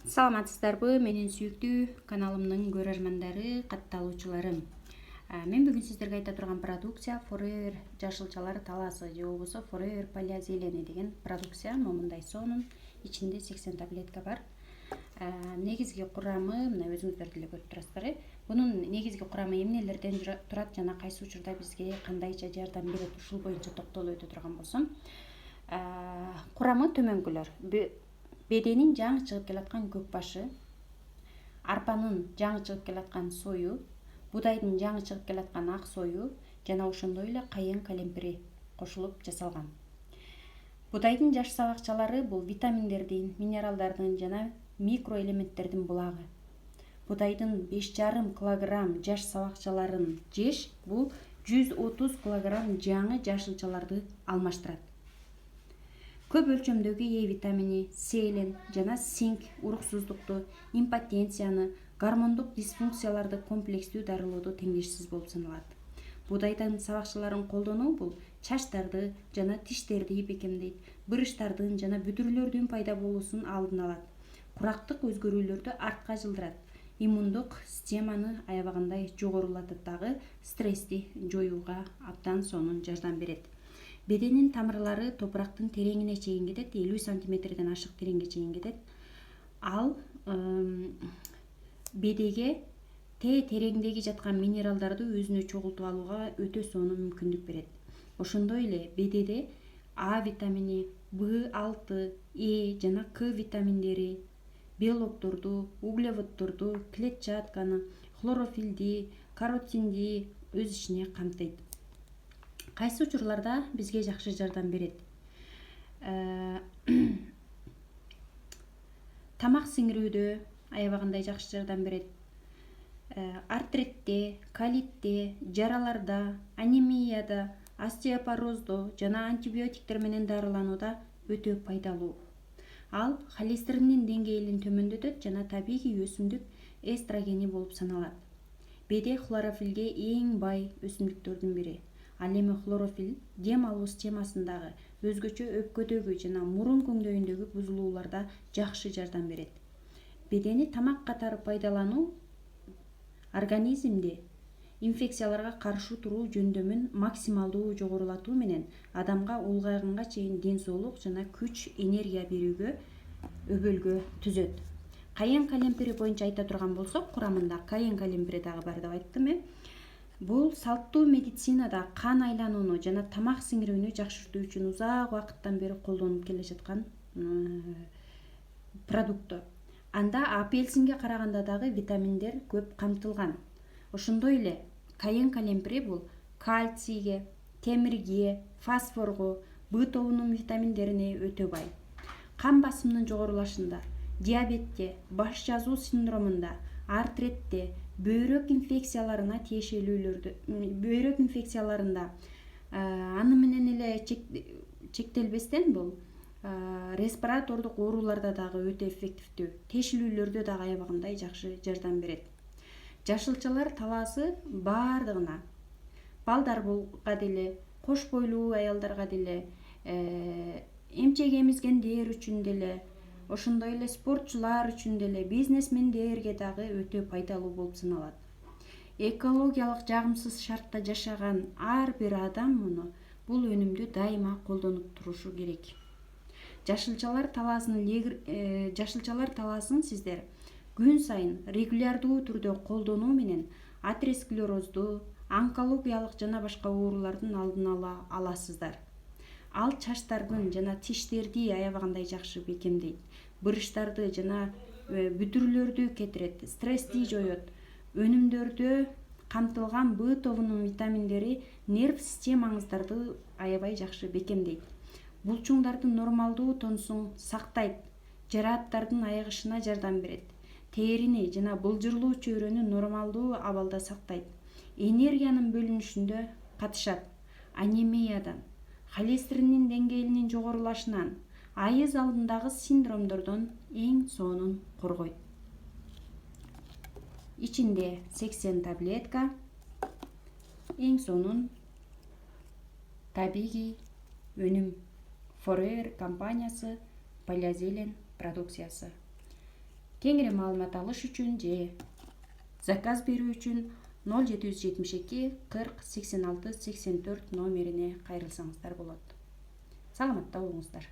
Саламатсыздарбы, менин сүйүктүү каналымдын көрөрмандары, катталуучуларым. Мен бүгүн сиздерге айта турган продукция Forever жашылчалар таласы же болбосо Forever полиазелени деген продукция. Момундай сонун, ичинде 80 таблетка бар. Негизги курамы мына өзүңүздөр деле көрүп турасыздар. Бунун негизги курамы эмнелерден турат жана кайсы учурда бизге кандайча жардам берет, ушул боюнча токтолуп өтө турган болсом. Курамы төмөнгүлөр. Беденин жаңы чыгып келаткан көк башы, арпанын жаңы чыгып келаткан сою, будайдын жаңы чыгып келаткан ак сою жана ошондой эле кайын калемпири кошулуп жасалган. Будайдын жаш сабакчалары бул витаминдердин, минералдардын жана микроэлементтердин булагы. Будайдын 5,5 килограмм жаш сабакчаларын жеш бул 130 килограмм жаңы жашылчаларды алмаштырат. Көп өлчөмдөгү Е витамини, селен жана цинк уруксуздукту, импотенцияны, гормондук дисфункцияларды комплекстүү дарылоодо теңдешсиз болуп саналат. Будайдын сабакчаларын колдонуу бул чачтарды жана тиштерди бекемдейт, бырыштардын жана бүтүрлөрдүн пайда болуусун алдын алат. Курактык өзгөрүүлөрдү артка жылдырат, иммундук системаны аябагандай жогорулатат дагы, стрессти жоюуга абдан сонун жардам берет. Беденин тамырлары топурактын тереңине чейин кетет, 50 сантиметрден ашык тереңге чейин кетет. Ал бедеге тереңдеги жаткан минералдарды өзүнө чогултуп алууга өтө сонун мүмкүндүк берет. Ошондой эле бедеде А витамини, B6, Е жана К витаминдери, белокторду, углеводдорду, клетчатканы, хлорофилди, каротинди өз ичине камтыйт. Кайсы учурларда бизге жакшы жардам берет? Тамак сиңирүүдө аябагандай жакшы жардам берет. Артритте, колитте, жараларда, анемияда, остеопороздо жана антибиотиктер менен дарыланууда өтө пайдалуу. Ал холестериндин деңгээлин төмөндөтөт жана табигый өсүмдүк эстрогени болуп саналат. Беде хлорофилге эң бай өсүмдүктөрдүн бири. Ал эми хлорофил дем алуу системасындагы өзгөчө өпкөдөгү жана мурун көңдөйүндөгү бузулууларда жакшы жардам берет. Бедени тамак катары пайдалануу организмде инфекцияларга каршы туруу жөндөмүн максималдуу жогорулатуу менен адамга улгайганга чейин ден соолук жана күч, энергия берүүгө өбөлгө түзөт. Кайын калемпири боюнча айта турган болсок, курамында кайын калемпири дагы бар деп айттым. Бул салттуу медицинада кан айланууну жана тамак сиңирүүнү жакшыртуу үчүн узак убакыттан бери колдонуп келе жаткан продукт. Анда апельсинге караганда дагы витаминдер көп камтылган. Ошондой эле кайын калемпири бул кальцийге, темирге, фосфорго, Б тобунун витаминдерине өтө бай. Кан басымынын жогорулашында, диабетте, баш жазуу синдромунда, артритте, бөйрөк инфекцияларына бөйрөк инфекцияларында, аны менен эле чектелбестен бул респиратордук ооруларда дагы өтө эффективдүү, тешилүүлөрдө дагы аябагандай жакшы жардам берет. Жашылчалар талаасы бардыгына, балдарга деле, кош бойлуу аялдарга деле, эмчек эмизгендер үчүн деле, ошондой эле спортчулар үчүн деле, бизнесмендерге дагы өтө пайдалуу болуп саналат. Экологиялык жагымсыз шартта жашаган ар бир адам бул өнүмдү дайыма колдонуп турушу керек. Жашылчалар талаасын сиздер күн сайын регулярдуу түрдө колдонуу менен атеросклерозду, онкологиялык жана башка оорулардын алдын ала аласыздар. Ал чачтардын жана тиштерди аябагандай жакшы бекемдейт, бырыштарды жана бүтүрлөрдү кетирет, стрессти жоет. Өнүмдөрдө камтылган Б тобунун витаминдери нерв системаңыздарды аябай жакшы бекемдейт. Булчуңдардын нормалдуу тонусун сактайт, жарааттардын айыгышына жардам берет. Терини жана былжырлуу чөйрөнү нормалдуу абалда сактайт. Энергиянын бөлүнүшүндө катышат. Анемиядан, холестериндин деңгээлинин жогорулашынан, айыз алдындагы синдромдордон эң сонун коргойт. Ичинде 80 таблетка, эң сонун табигый өнүм. Forever компаниясы полиазелен продукциясы. Кеңири маалымат алыш үчүн же заказ берүү үчүн 0772 40 86 84 номерине кайрылсаңыздар болот. Саламатта болуңуздар.